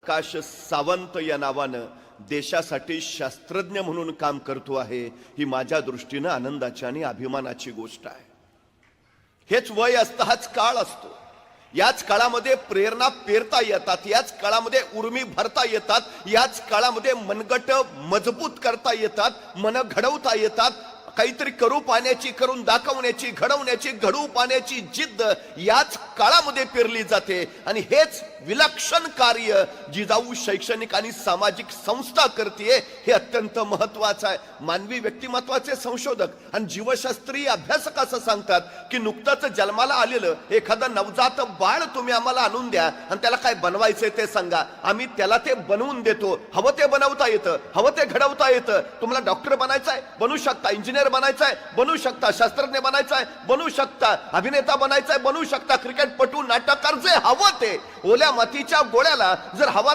प्रकाश सावंत या नावानं देशासाठी शास्त्रज्ञ म्हणून काम करतो आहे, ही माझ्या दृष्टीनं आनंदाची आणि अभिमानाची गोष्ट आहे. हेच वय असतं, हाच काळ असतो. याच काळामध्ये प्रेरणा पेरता येतात, याच काळामध्ये उर्मी भरता येतात, याच काळामध्ये मनगट मजबूत करता येतात, मन घडवता येतात. काहीतरी करू पाण्याची, करून दाखवण्याची, घडवण्याची, घडवू पाण्याची जिद्द याच काळामध्ये पेरली जाते. आणि हेच विलक्षण कार्य जिजाऊ शैक्षणिक आणि सामाजिक संस्था करते, हे अत्यंत महत्वाचं आहे. मानवी व्यक्तिमत्वाचे संशोधक आणि जीवशास्त्रीय अभ्यासक असं सांगतात की नुकतंच जन्माला आलेलं एखादं नवजात बाळ तुम्ही आम्हाला आणून द्या आणि त्याला काय बनवायचंय ते सांगा, आम्ही त्याला ते बनवून देतो. हवं ते बनवता येतं, हवं ते घडवता येतं. तुम्हाला डॉक्टर बनायचंय, बनू शकता. इंजिनियर बनायचंय, बनू शकता. शास्त्रज्ञ बनायचंय, बनू शकता. अभिनेता बनायचंय, बनू शकता. क्रिकेटपटू, नाटककार, जे हवं ते. ओल्या मातीच्या गोळ्याला जर हवा